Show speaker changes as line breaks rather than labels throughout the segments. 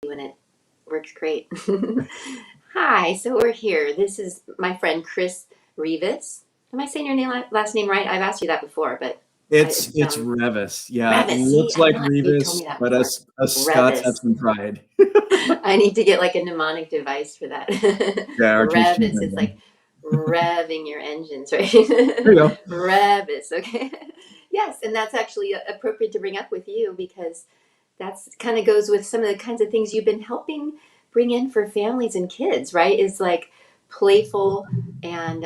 when it works great. Hi, so we're here. This is my friend Chris Reavis. Am I saying your last name right? I've asked you that before, but
It's Revis. Yeah,
Revis. See,
looks
I
like
know you've told
Revis,
me that
but
before.
us Scots have
Revis.
some pride.
I need to get like a mnemonic device for that.
Yeah, our teacher.
Revis. It's like revving your engines, right?
There you go.
Revis. Okay. Yes, and that's actually appropriate to bring up with you because that's kind of goes with some of the kinds of things you've been helping bring in for families and kids, right? Is like playful and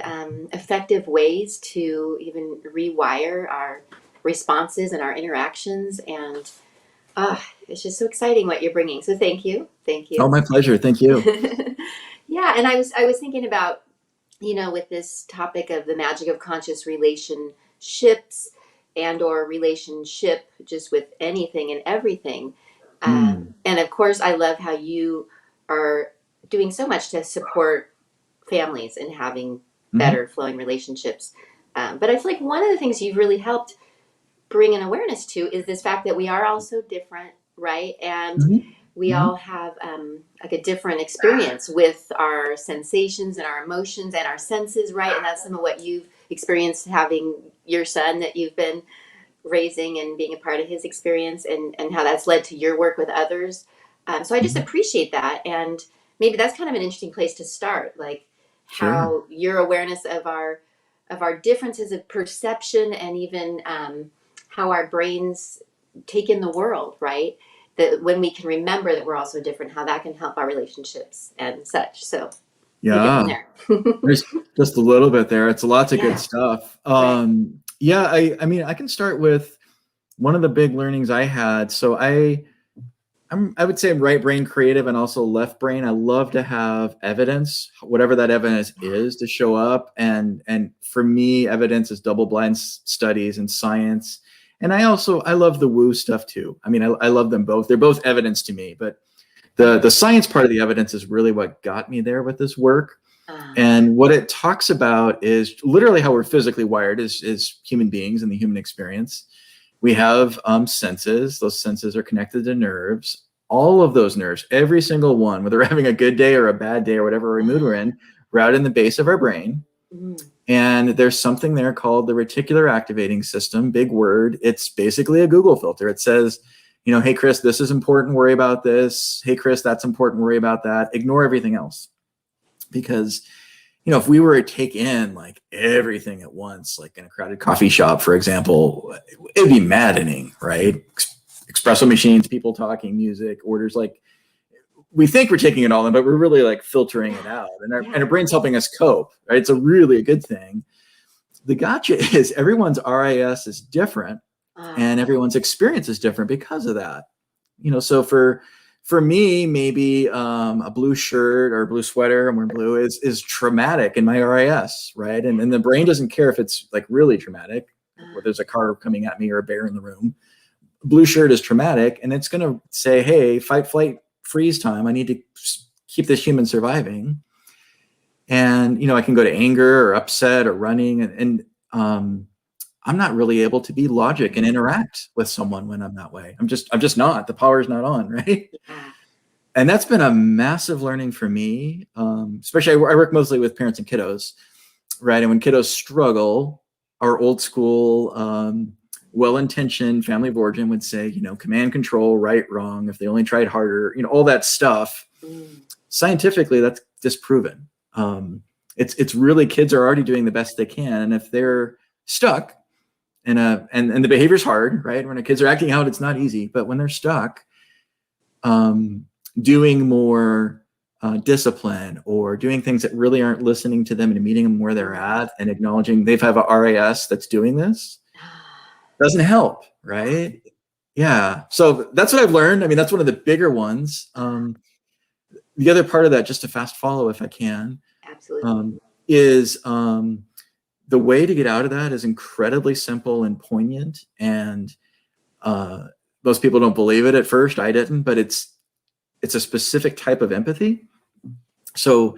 effective ways to even rewire our responses and our interactions. And it's just so exciting what you're bringing. So thank you. Thank
Oh,
you.
my pleasure. Thank you.
Yeah. And I was thinking about, with this topic of the magic of conscious relationships and or relationship just with anything and everything.
Mm.
And of course, I love how you are doing so much to support families and having
Hmm.
better flowing relationships. But I feel like one of the things you've really helped bring an awareness to is this fact that we are all so different, right? And
Hmm.
we
Hmm.
all have like a different experience with our sensations and our emotions and our senses, right? And that's some of what you've experienced having your son that you've been raising and being a part of his experience and how that's led to your work with others. So I just appreciate that. And maybe that's kind of an interesting place to start, like
Sure.
how your awareness of our differences of perception and even how our brains take in the world, right? That when we can remember that we're also different, how that can help our relationships and such. So take it from
Yeah.
there.
There's just a little bit there. It's lots of good
Yeah,
stuff.
right.
Yeah, I mean, I can start with one of the big learnings I had. So I would say I'm right brain creative and also left brain. I love to have evidence, whatever that evidence is, to show up. And for me, evidence is double blind studies and science. And I love the woo stuff too. I mean, I love them both. They're both evidence to me, but the science part of the evidence is really what got me there with this work.
Uh,
And what it talks about is literally how we're physically wired as human beings in the human experience. We have senses. Those senses are connected to nerves. All of those nerves, every single one, whether we're having a good day or a bad day or whatever mood we're in, route in the base of our brain.
mm,
And there's something there called the reticular activating system, big word. It's basically a Google filter. It says, hey, Chris, this is important. Worry about this. Hey, Chris, that's important. Worry about that. Ignore everything else. Because if we were to take in like everything at once, like in a crowded coffee shop, for example, it'd be maddening, right? Espresso machines, people talking, music, orders. Like we think we're taking it all in, but we're really like filtering it out, and our
yeah.
brain's helping us cope, right? It's really a good thing. The gotcha is everyone's RIS is different,
Uh,
and everyone's experience is different because of that. So for me, maybe a blue shirt or a blue sweater, I'm wearing blue, is traumatic in my RIS, right? And the brain doesn't care if it's like really traumatic, whether there's a car coming at me or a bear in the room. Blue shirt is traumatic, and it's going to say, hey, fight, flight, freeze time. I need to keep this human surviving. And, I can go to anger or upset or running. And I'm not really able to be logic and interact with someone when I'm that way. I'm just not. The power's not on, right?
yeah.
And that's been a massive learning for me. Especially, I work mostly with parents and kiddos, right? And when kiddos struggle, our old school, well-intentioned family of origin would say, command, control, right, wrong. If they only tried harder, all that stuff.
Mm,
Scientifically, that's disproven. It's really, kids are already doing the best they can, and if they're stuck and the behavior's hard, right? When the kids are acting out, it's not easy. But when they're stuck, doing more discipline or doing things that really aren't listening to them and meeting them where they're at and acknowledging they have a RAS that's doing this doesn't help, right? Yeah. So that's what I've learned. I mean, that's one of the bigger ones. The other part of that, just to fast follow if I can,
absolutely.
is the way to get out of that is incredibly simple and poignant. And most people don't believe it at first. I didn't, but it's a specific type of empathy. So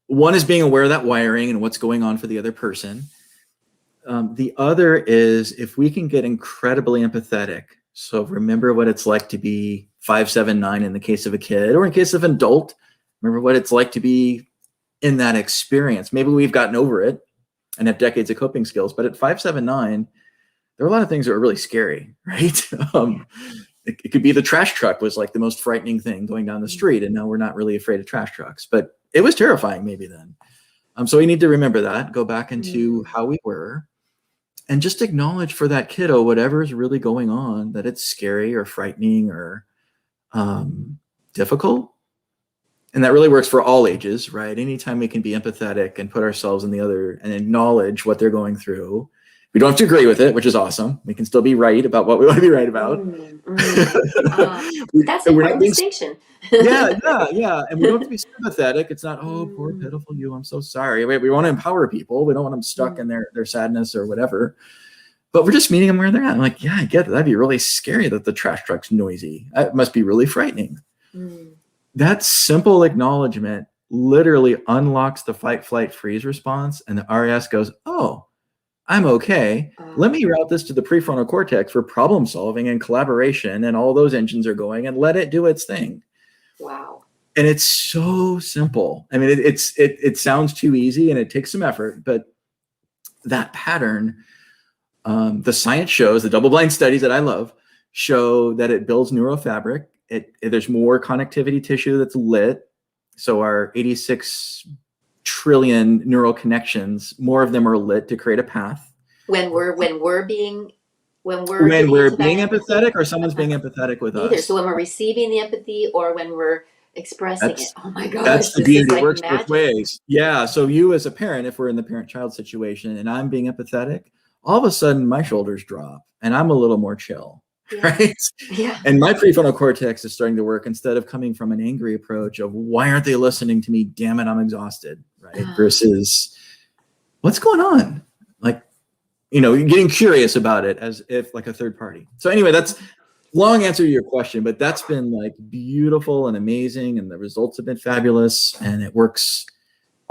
one is being aware of that wiring and what's going on for the other person. The other is if we can get incredibly empathetic. So remember what it's like to be 5, 7, 9 in the case of a kid, or in case of an adult, remember what it's like to be in that experience. Maybe we've gotten over it and have decades of coping skills, but at 5, 7, 9, there are a lot of things that are really scary, right? It could be the trash truck was like the most frightening thing going down the street, and now we're not really afraid of trash trucks, but it was terrifying maybe then. So we need to remember that, go back into how we were, and just acknowledge for that kiddo whatever is really going on, that it's scary or frightening or difficult. And that really works for all ages, right? Anytime we can be empathetic and put ourselves in the other and acknowledge what they're going through. We don't have to agree with it, which is awesome. We can still be right about what we want to be right about.
That's an important distinction.
Yeah. And we don't have to be sympathetic. It's not, oh, poor pitiful you, I'm so sorry. We want to empower people. We don't want them stuck in their sadness or whatever. But we're just meeting them where they're at. I'm like, yeah, I get it. That'd be really scary that the trash truck's noisy. It must be really frightening. That simple acknowledgement literally unlocks the fight, flight, freeze response. And the RAS goes, oh, I'm okay. Let me route this to the prefrontal cortex for problem solving and collaboration, and all those engines are going, and let it do its thing.
Wow.
And it's so simple. I mean, it sounds too easy and it takes some effort, but that pattern, the science shows, the double-blind studies that I love show that it builds neural fabric. There's more connectivity tissue that's lit. So our 86 trillion neural connections, more of them are lit to create a path.
When we're being
empathetic, or someone's being empathetic with us.
So when we're receiving the empathy or when we're expressing it. Oh my gosh.
That's the beauty. It works both ways. Yeah. So you as a parent, if we're in the parent-child situation and I'm being empathetic, all of a sudden my shoulders drop and I'm a little more chill. Right?
Yeah.
And my prefrontal cortex is starting to work, instead of coming from an angry approach of why aren't they listening to me? Damn it, I'm exhausted. Right? Versus what's going on? Like, getting curious about it as if like a third party. So anyway, that's long answer to your question, but that's been like beautiful and amazing. And the results have been fabulous, and it works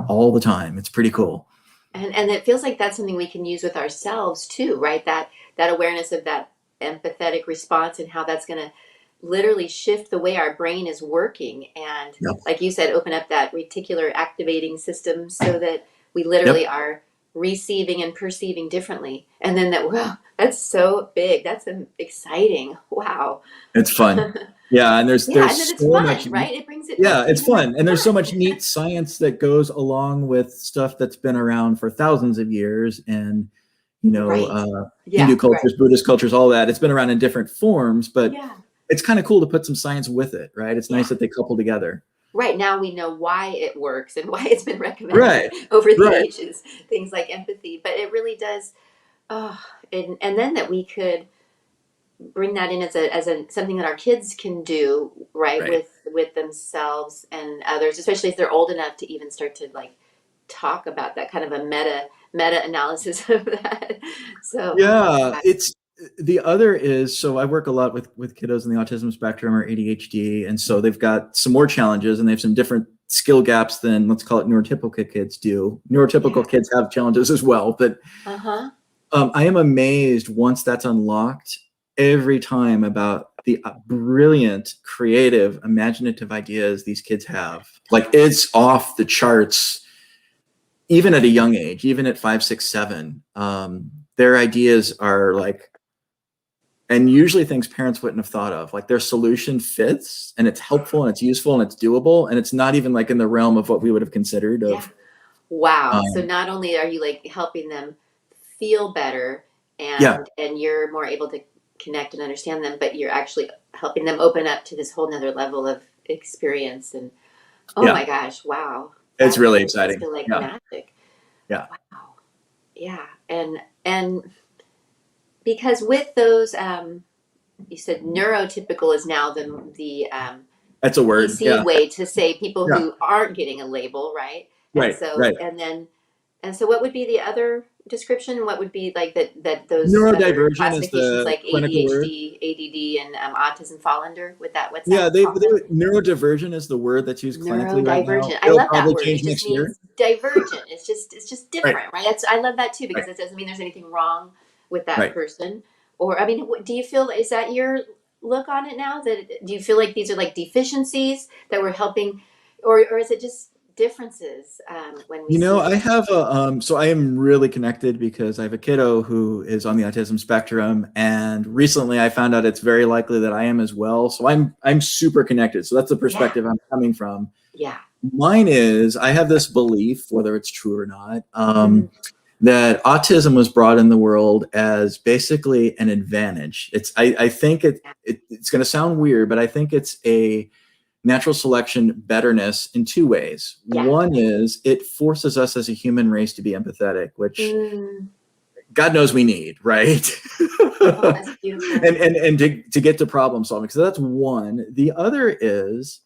all the time. It's pretty cool.
And it feels like that's something we can use with ourselves too, right? That awareness of that empathetic response and how that's going to literally shift the way our brain is working. And like you said, open up that reticular activating system so that we literally are receiving and perceiving differently. And then that's so big. That's exciting. Wow.
It's fun. Yeah. And there's
and then
so
it's fun,
much,
right? It brings it.
Yeah, it's fun. And there's so much neat science that goes along with stuff that's been around for thousands of years. And, Hindu cultures, Buddhist cultures, all that. It's been around in different forms, but it's kind of cool to put some science with it, right? It's nice that they couple together.
Right. Now we know why it works and why it's been recommended over the ages, things like empathy. But it really does. And then that we could bring that in as a something that our kids can do, right. With themselves and others, especially if they're old enough to even start to like talk about that kind of a meta analysis of that. So
it's the other is, so I work a lot with kiddos in the autism spectrum or ADHD, and so they've got some more challenges and they have some different skill gaps than, let's call it, neurotypical kids do. Neurotypical kids have challenges as well, but I am amazed once that's unlocked every time about the brilliant, creative, imaginative ideas these kids have. Like, it's off the charts. Even at a young age, even at 5, 6, 7, their ideas are like, and usually things parents wouldn't have thought of. Like, their solution fits and it's helpful and it's useful and it's doable, and it's not even like in the realm of what we would have considered of.
Wow. So not only are you like helping them feel better and you're more able to connect and understand them, but you're actually helping them open up to this whole nother level of experience. And my gosh, wow.
It's really exciting.
Feel like magic.
Yeah.
Wow. Yeah. And because with those, you said neurotypical is now the
that's a word.
PC way to say people who aren't getting a label, right?
Right.
And so what would be the other description? What would be like that those
neurodivergent
classifications
is
like ADHD, ADD, and autism fall under? With that, what's that?
Neurodivergent is the word that's used clinically right now.
Neurodivergent. I love that word.
Change
it just
next year.
means divergent. It's just different, right? I love that too, because it doesn't mean there's anything wrong with that person. Or, I mean, do you feel, is that your look on it now? Do you feel like these are like deficiencies that we're helping, or is it just differences when we
You know,
see
I
them?
have so I am really connected because I have a kiddo who is on the autism spectrum, and recently I found out it's very likely that I am as well. So I'm super connected. So that's the
Yeah,
perspective I'm coming from.
yeah.
Mine is I have this belief, whether it's true or not,
Mhm.
that autism was brought in the world as basically an advantage. I think it's going to sound weird, but I think it's a natural selection betterness in two ways.
Yeah.
One is it forces us as a human race to be empathetic, which
Mm.
God knows we need, right?
Oh, that's beautiful.
And to get to problem solving. So that's one. The other is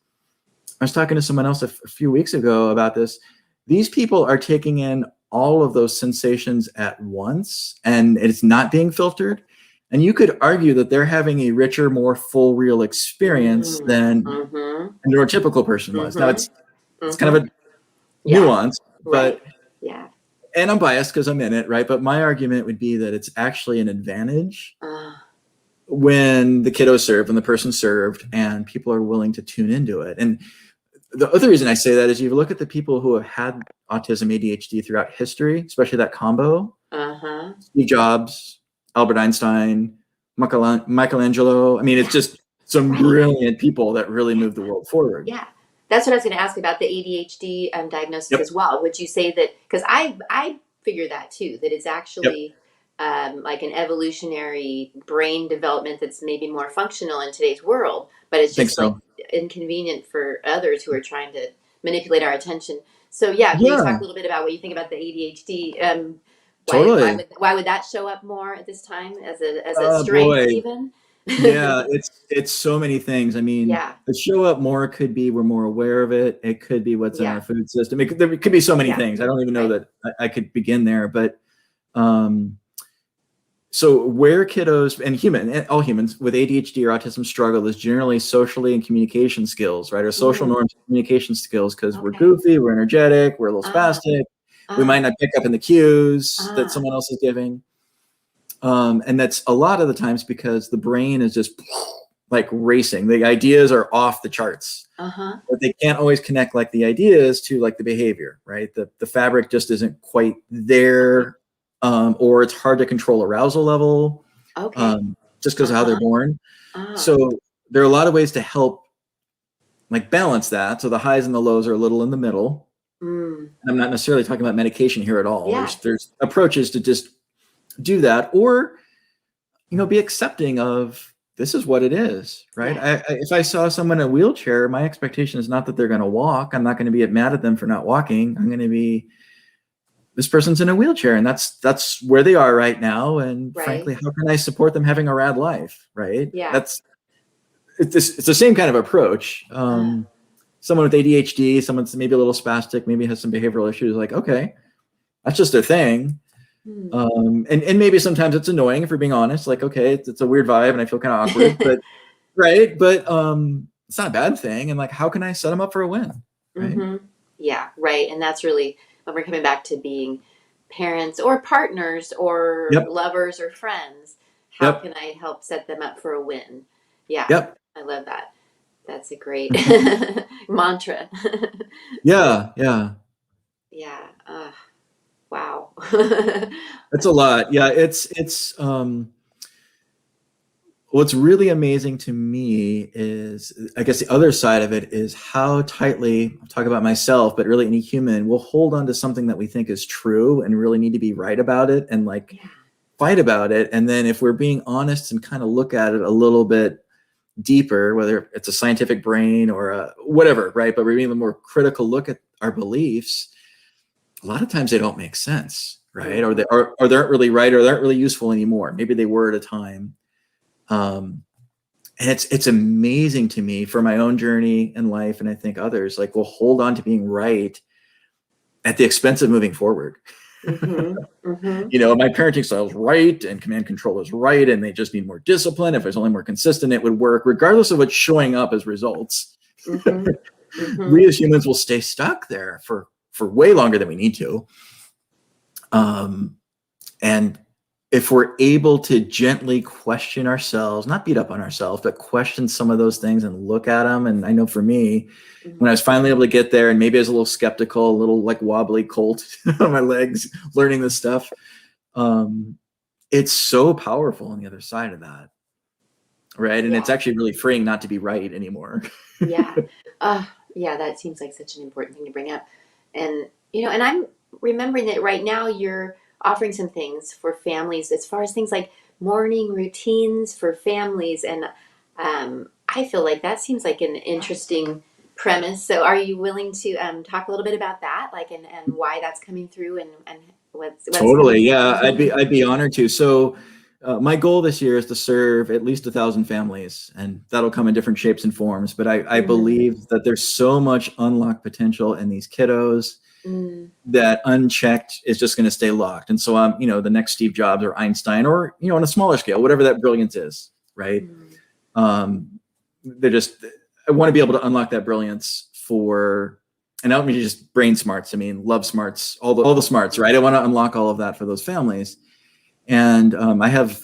I was talking to someone else a few weeks ago about this. These people are taking in all of those sensations at once, and it's not being filtered. And you could argue that they're having a richer, more full, real experience
Mm.
than
Mm-hmm.
a neurotypical person was. Now
Mm-hmm.
it's kind
Mm-hmm.
of a
Yeah.
nuance,
Right.
but
Yeah.
and I'm biased because I'm in it, right? But my argument would be that it's actually an advantage
Uh,
when the kiddo served, when the person served, and people are willing to tune into it. And the other reason I say that is you look at the people who have had autism, ADHD throughout history, especially that combo,
uh-huh.
Steve Jobs, Albert Einstein, Michelangelo. I mean, it's
Yeah.
just some
Right.
brilliant people that really
Yeah.
moved the world forward.
Yeah. That's what I was going to ask about the ADHD diagnosis
Yep.
as well. Would you say that, because I figure that too, that it's
Yep.
actually like an evolutionary brain development that's maybe more functional in today's world, but it's
I think
just like
so.
inconvenient for others who are trying to manipulate our attention. So yeah, can you talk a
Yeah,
little bit about what you think about the ADHD?
totally.
Why would that show up more at this time as a
Oh
strength
boy.
even?
Yeah, it's so many things. I mean,
Yeah,
the show up more could be we're more aware of it. It could be what's in
yeah,
our food system. There could be so many
yeah.
things. I don't even know
Right.
that I could begin there. But um, so where kiddos and all humans with ADHD or autism struggle is generally socially and communication skills, right? Or social
Mm,
norms and communication skills because we're
okay.
goofy, we're energetic, we're a little
Ah,
spastic. We might
ah,
not pick up in the cues that
ah.
someone else is giving. And that's a lot of the times because the brain is just like racing. The ideas are off the charts,
Uh-huh.
but they can't always connect like the ideas to like the behavior, right? The fabric just isn't quite
Okay.
there, or it's hard to control arousal level,
Okay.
just because of how they're
Uh-huh.
born.
Ah.
So there are a lot of ways to help like balance that. So the highs and the lows are a little in the middle.
Mm.
And I'm not necessarily talking about medication here at all.
Yeah.
There's approaches to just do that, or be accepting of this is what it is, right?
Yeah.
If I saw someone in a wheelchair, my expectation is not that they're going to walk. I'm not going to be mad at them for not walking. I'm going to be this person's in a wheelchair, and that's where they are right now. And
Right.
frankly, how can I support them having a rad life, right?
Yeah.
It's the same kind of approach.
Ah.
Someone with ADHD, someone's maybe a little spastic, maybe has some behavioral issues. Like, okay, that's just their thing.
Hmm.
And maybe sometimes it's annoying if we're being honest, like, okay, it's a weird vibe and I feel kind of awkward, but right. But it's not a bad thing. And like, how can I set them up for a win? Right.
Mm-hmm. Yeah. Right. And that's really when we're coming back to being parents or partners or
Yep.
lovers or friends. How
Yep.
can I help set them up for a win? Yeah.
Yep.
I love that. That's a great mantra. Yeah.
Yeah. Yeah.
Yeah. Wow.
That's a lot. Yeah. What's really amazing to me is, I guess the other side of it is how tightly, I'll talk about myself, but really any human will hold on to something that we think is true and really need to be right about it and like
Yeah.
fight about it. And then if we're being honest and kind of look at it a little bit deeper, whether it's a scientific brain or whatever, right? But we're being a more critical look at our beliefs. A lot of times they don't make sense, right? Or
Mhm.
they aren't really right, or they aren't really useful anymore. Maybe they were at a time. And it's amazing to me for my own journey in life, and I think others like will hold on to being right at the expense of moving forward.
Mhm. Mhm.
My parenting style is right and command control is right, and they just need more discipline. If it's only more consistent, it would work, regardless of what's showing up as results.
Mhm.
We
Mhm.
as humans will stay stuck there for way longer than we need to. And if we're able to gently question ourselves, not beat up on ourselves, but question some of those things and look at them. And I know for me, when I was finally able to get there, and maybe I was a little skeptical, a little like wobbly colt on my legs, learning this stuff, it's so powerful on the other side of that. Right. And it's actually really freeing not to be right anymore.
Yeah. Yeah, that seems like such an important thing to bring up. And, and I'm remembering that right now you're offering some things for families as far as things like morning routines for families. And I feel like that seems like an interesting premise. So are you willing to talk a little bit about that, like, and why that's coming through and what's
Totally.
coming
Yeah.
through?
I'd be honored to. So my goal this year is to serve at least 1,000 families, and that'll come in different shapes and forms. But I believe that there's so much unlocked potential in these kiddos that unchecked is just going to stay locked. And so I'm, the next Steve Jobs or Einstein, or, on a smaller scale, whatever that brilliance is, right? They're just, I want to be able to unlock that brilliance for, and I don't mean just brain smarts. I mean, love smarts, all the smarts, right? I want to unlock all of that for those families. And I have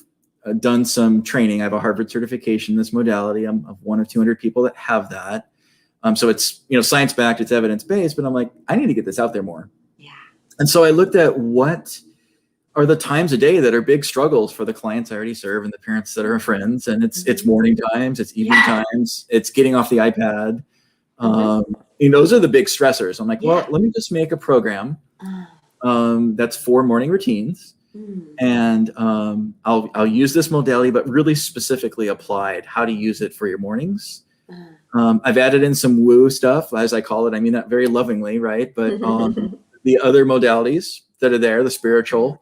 done some training. I have a Harvard certification in this modality. I'm of one of 200 people that have that. So it's, science-backed, it's evidence-based, but I'm like, I need to get this out there more.
Yeah.
And so I looked at what are the times a day that are big struggles for the clients I already serve and the parents that are friends. And it's morning times, it's evening times, it's getting off the iPad. Those are the big stressors. I'm like, well, let me just make a program that's 4 morning routines. And I'll use this modality, but really specifically applied how to use it for your mornings. I've added in some woo stuff, as I call it. I mean that very lovingly, right? But the other modalities that are there, the spiritual,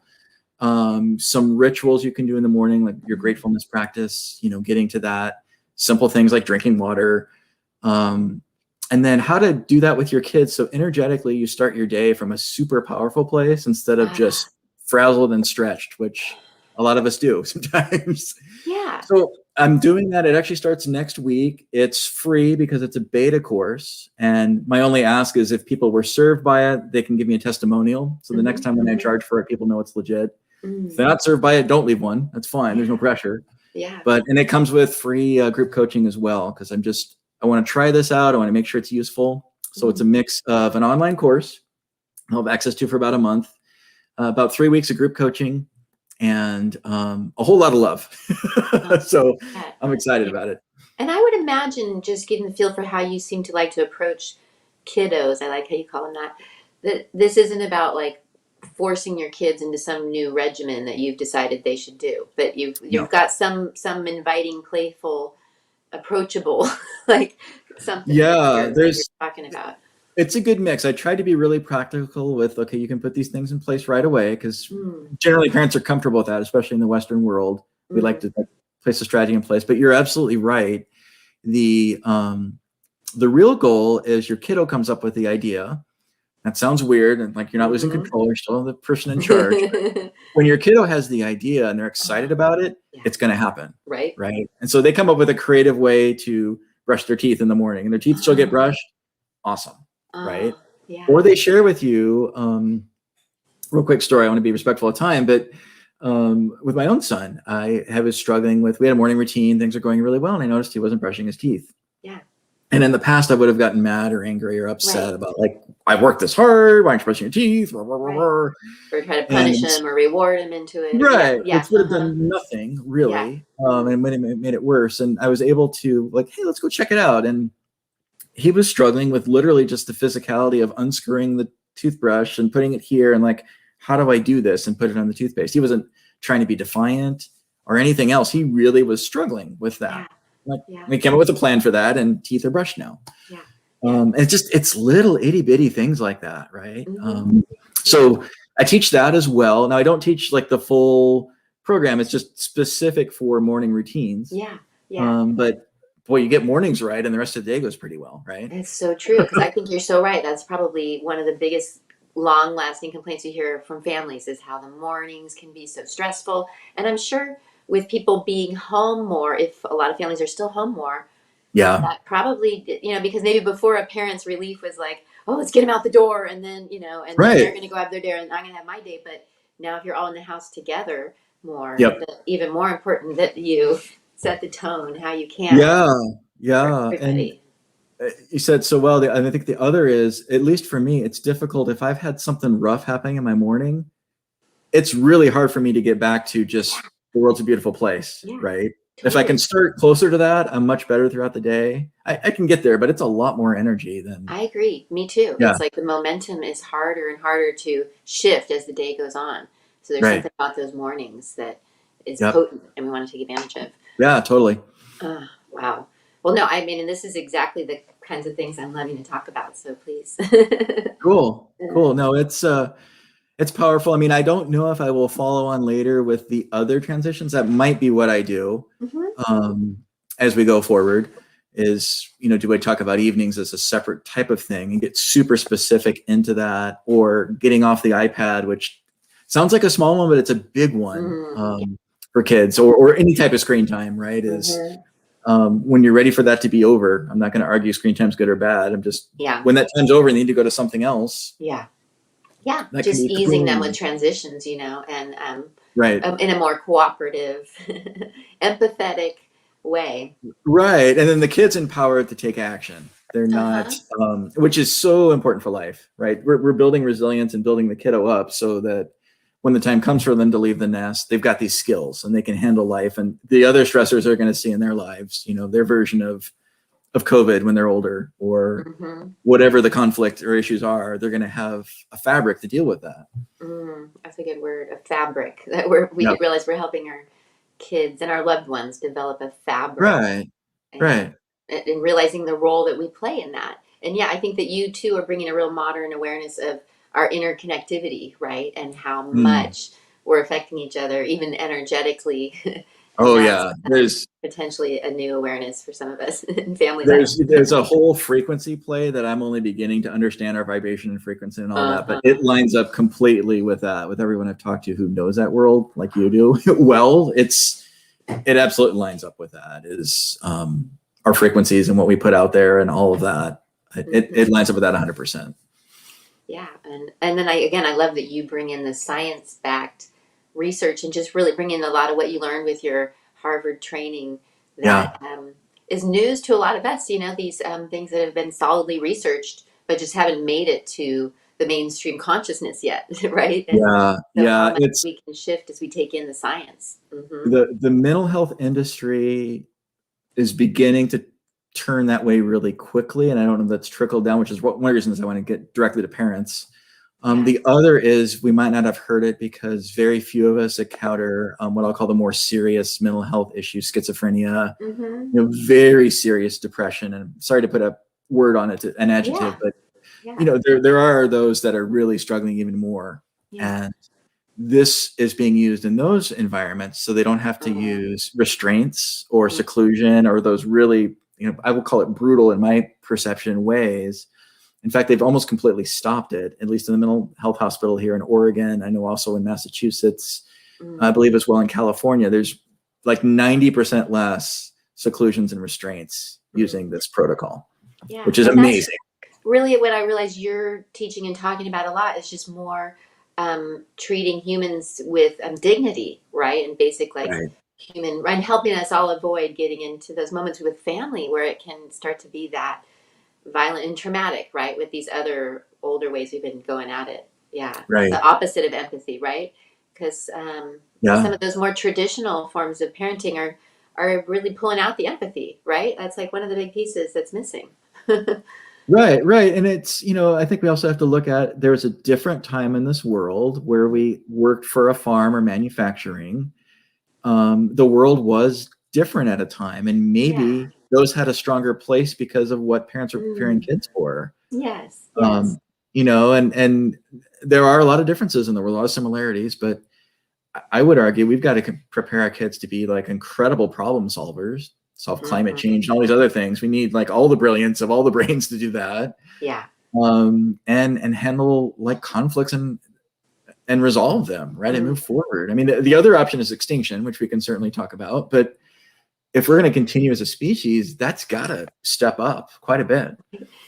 some rituals you can do in the morning, like your gratefulness practice, getting to that, simple things like drinking water. And then how to do that with your kids. So energetically, you start your day from a super powerful place instead of just frazzled and stretched, which a lot of us do sometimes.
Yeah.
So I'm doing that. It actually starts next week. It's free because it's a beta course. And my only ask is if people were served by it, they can give me a testimonial. So the next time when I charge for it, people know it's legit. If they're not served by it, don't leave one. That's fine. There's no pressure.
Yeah.
And it comes with free group coaching as well, because I want to try this out. I want to make sure it's useful. So it's a mix of an online course I'll have access to for about a month, about 3 weeks of group coaching, and a whole lot of love. So I'm excited about it.
And I would imagine, just getting the feel for how you seem to like to approach kiddos, I like how you call them that this isn't about like forcing your kids into some new regimen that you've decided they should do, but you've got some inviting, playful, approachable, like something that you're talking about.
It's a good mix. I tried to be really practical with, okay, you can put these things in place right away, because generally parents are comfortable with that, especially in the Western world. We like to place a strategy in place. But you're absolutely right. The real goal is your kiddo comes up with the idea. That sounds weird, and like you're not losing control. You're still the person in charge. When your kiddo has the idea and they're excited about it, it's going to happen.
Right.
And so they come up with a creative way to brush their teeth in the morning, and their teeth still get brushed. Awesome. Right.
Yeah.
Or they share with you, real quick story. I want to be respectful of time, but with my own son, I was struggling with, we had a morning routine. Things are going really well. And I noticed he wasn't brushing his teeth.
Yeah.
And in the past, I would have gotten mad or angry or upset about, like, I worked this hard. Why aren't you brushing your teeth? Or
try to punish him or reward him into it.
Right. Yeah. Which would have done nothing really. And made it worse. And I was able to, like, hey, let's go check it out. And he was struggling with literally just the physicality of unscrewing the toothbrush and putting it here, and like, how do I do this and put it on the toothpaste? He wasn't trying to be defiant or anything else. He really was struggling with that. We came up with a plan for that, and teeth are brushed now. It's little itty bitty things like that, right? So I teach that as well. Now I don't teach like the full program. It's just specific for morning routines. But boy, you get mornings right, and the rest of the day goes pretty well, right?
That's so true, because I think you're so right. That's probably one of the biggest long-lasting complaints you hear from families, is how the mornings can be so stressful. And I'm sure with people being home more, if a lot of families are still home more, that probably, because maybe before a parent's relief was like, oh, let's get them out the door, and then, and then they're going to go have their day, and I'm going to have my day. But now if you're all in the house together, more.
Yep.
Even more important that you set the tone, how you can
Yeah.
for
Yeah. And
everybody.
you said so well. And I think the other is, at least for me, it's difficult if I've had something rough happening in my morning. It's really hard for me to get back to just the world's a beautiful place,
Yeah,
right? If I
totally.
can start closer to that, I'm much better throughout the day. I can get there, but it's a lot more energy than,
I agree. Me too.
yeah,
It's like the momentum is harder and harder to shift as the day goes on. So there's
right.
something about those mornings that is
Yep.
potent and we want to take advantage of.
Yeah, totally.
Wow. Well, no, I mean, and this is exactly the kinds of things I'm loving to talk about. So please.
Cool. Cool. No, it's powerful. I mean, I don't know if I will follow on later with the other transitions. That might be what I do
Mhm.
um, as we go forward. Is, do I talk about evenings as a separate type of thing and get super specific into that, or getting off the iPad, which sounds like a small one, but it's a big one
Yeah.
for kids, or any type of screen time, right? Is
Mhm.
when you're ready for that to be over. I'm not going to argue screen time's good or bad. I'm just,
Yeah.
when that time's over and they need to go to something else,
Yeah. Yeah.
that can
Just
be
easing them with
extremely
transitions, and
right.
in a more cooperative, empathetic way.
Right. And then the kids empowered to take action. They're not,
Uh-huh.
which is so important for life, right? We're building resilience and building the kiddo up so that when the time comes for them to leave the nest, they've got these skills and they can handle life and the other stressors they're going to see in their lives, their version of COVID when they're older, or
Mm-hmm.
whatever the conflict or issues are, they're going to have a fabric to deal with that.
That's a good word, a fabric. That we
Yep.
realize we're helping our kids and our loved ones develop a fabric,
Right.
and
Right.
realizing the role that we play in that. And yeah, I think that you too are bringing a real modern awareness of our interconnectivity, right? And how
Mm.
much we're affecting each other, even energetically. And
Oh
that's
yeah.
potentially a new awareness for some of us in family life.
There's a whole frequency play that I'm only beginning to understand, our vibration and frequency and all that, but
Uh-huh.
it lines up completely with that. With everyone I've talked to who knows that world like you do well, it absolutely lines up with that. Is our frequencies and what we put out there and all of that. It
Mhm.
lines up with that 100%.
Yeah, and then I love that you bring in the science-backed research and just really bring in a lot of what you learned with your Harvard training
Yeah.
that is news to a lot of us. These things that have been solidly researched but just haven't made it to the mainstream consciousness yet, right? And
Yeah.
so how
Yeah.
much
It's
we can shift as we take in the science.
the mental health industry is beginning to turn that way really quickly. And I don't know if that's trickled down, which is one of the reasons I want to get directly to parents.
Yeah.
The other is we might not have heard it because very few of us encounter what I'll call the more serious mental health issues, schizophrenia,
Mm-hmm.
very serious depression. And sorry to put a word on it, an adjective,
Yeah.
but
Yeah.
there are those that are really struggling even more.
Yeah.
And this is being used in those environments so they don't have to
Uh,
use restraints or
mm,
seclusion or those really, I will call it brutal in my perception ways. In fact, they've almost completely stopped it, at least in the mental health hospital here in Oregon. I know also in Massachusetts, I
mm,
believe as well in California, there's like 90% less seclusions and restraints using
mm.
this protocol,
Yeah.
which is
And that's
amazing.
really what I realize you're teaching and talking about a lot is just more treating humans with dignity, right? And basic like
Right.
human, and helping us all avoid getting into those moments with family where it can start to be that violent and traumatic, right? With these other older ways we've been going at it. Yeah.
Right.
The opposite of empathy, right? Because some
Yeah.
of those more traditional forms of parenting are really pulling out the empathy, right? That's like one of the big pieces that's missing.
Right, right. And it's, I think we also have to look at there's a different time in this world where we worked for a farm or manufacturing. The world was different at a time, and
Yeah.
maybe those had a stronger place because of what parents were preparing
Mm.
kids for.
Yes. Yes.
Um, and there are a lot of differences in the world, a lot of similarities, but I would argue we've got to prepare our kids to be like incredible problem solvers, solve climate
Hmm.
change and all these other things. We need like all the brilliance of all the brains to do that,
Yeah.
and handle like conflicts and resolve them, right, and
Mm.
move forward. I mean, the other option is extinction, which we can certainly talk about, but if we're going to continue as a species, that's got to step up quite a bit.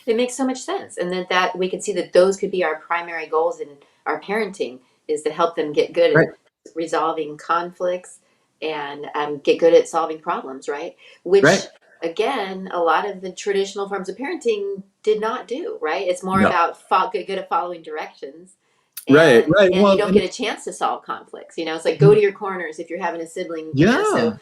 It makes so much sense, and that we can see that those could be our primary goals in our parenting is to help them get good
Right.
resolving conflicts, and get good at solving problems, right? Which,
Right.
again, a lot of the traditional forms of parenting did not do, right? It's more
No.
about good at following directions,
Right. Right.
and you
Well,
don't
and
get a chance to solve conflicts. It's like go to your corners if you're having a sibling.
yeah.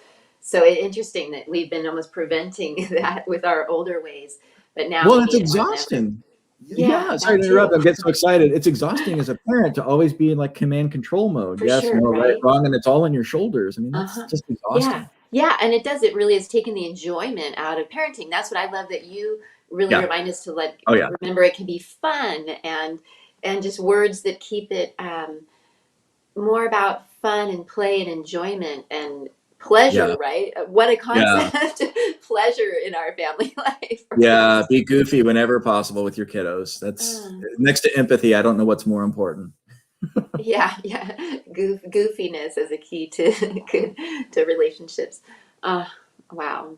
So it's interesting that we've been almost preventing that with our older ways, but now
Well,
we
it's
need it more than ever.
exhausting.
Yeah,
Yeah, sorry
that
to
too.
interrupt. I get so excited. It's exhausting as a parent to always be in like command control mode.
For
Yes,
sure,
no, right,
right?
wrong, and it's all on your shoulders. I mean, that's
Uh-huh.
just
Yeah.
exhausting.
Yeah. And it does. It really has taken the enjoyment out of parenting. That's what I love that you really
Yeah.
remind us to
Oh yeah.
remember it can be fun, and just words that keep it more about fun and play and enjoyment and
Yeah.
pleasure, right? What a
Yeah.
concept. Pleasure in our family life, right?
Yeah. Be goofy whenever possible with your kiddos. That's
Uh,
next to empathy. I don't know what's more important.
yeah, yeah. Goofiness is a key to to relationships. Uh, wow.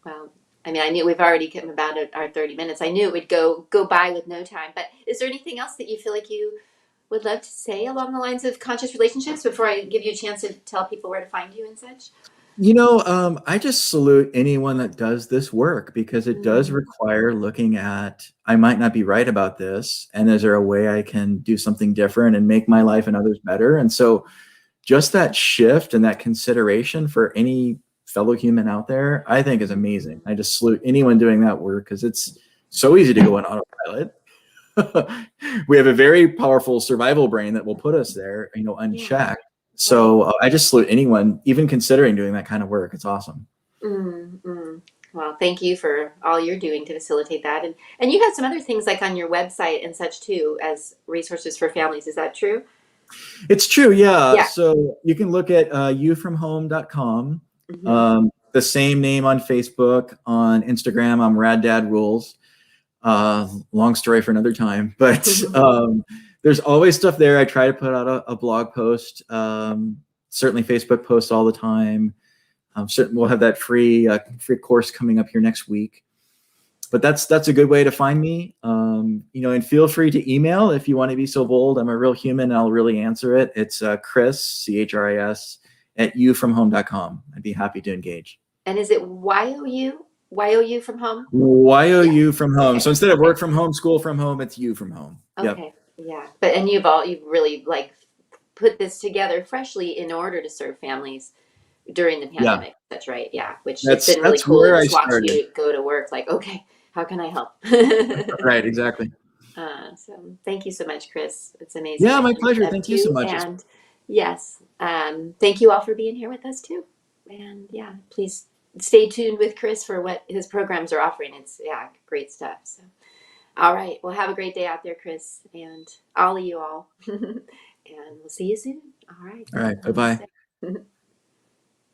Well, I mean, I knew we've already come about our 30 minutes. I knew it would go by with no time. But is there anything else that you feel like you would love to say along the lines of conscious relationships before I give you a chance to tell people where to find you and such?
I just salute anyone that does this work because it does
Mm,
require looking at, I might not be right about this. And is there a way I can do something different and make my life and others better? And so just that shift and that consideration for any fellow human out there, I think is amazing. I just salute anyone doing that work because it's so easy to go on autopilot. We have a very powerful survival brain that will put us there,
yeah,
unchecked.
right.
So I just salute anyone, even considering doing that kind of work. It's awesome.
Mm, mm. Well, thank you for all you're doing to facilitate that. And you have some other things like on your website and such too as resources for families. Is that true?
It's true, yeah.
Yeah.
So you can look at youfromhome.com.
Hmm.
The same name on Facebook, on Instagram. I'm Rad Dad Rules. Long story for another time, but there's always stuff there. I try to put out a blog post, certainly Facebook posts all the time. Certainly we'll have that free course coming up here next week. But that's a good way to find me. And feel free to email if you want to be so bold. I'm a real human and I'll really answer it. It's Chris, CHRIS, at youfromhome.com. I'd be happy to engage.
And is it YOU? YOU from home? Yeah.
YOU from home.
Okay.
So instead of
Okay.
work from home, school from home, it's you from home. Yep.
Okay. Yeah. And you've really like put this together freshly in order to serve families during the
Yeah.
pandemic. That's right. Yeah. Which it's
That's
been really
that's
cool to
where I
just watch
started.
you go to work like, okay, how can I help?
Right, exactly.
So thank you so much, Chris. It's amazing
Yeah,
what
my
you're
pleasure.
up
Thank you so
to.
much.
And yes, thank you all for being here with us too. And yeah, please stay tuned with Chris for what his programs are offering. It's great stuff. So, all right. Well, have a great day out there, Chris, and all of you all. And we'll see you soon. All right.
All right.
Namaste.
Bye-bye.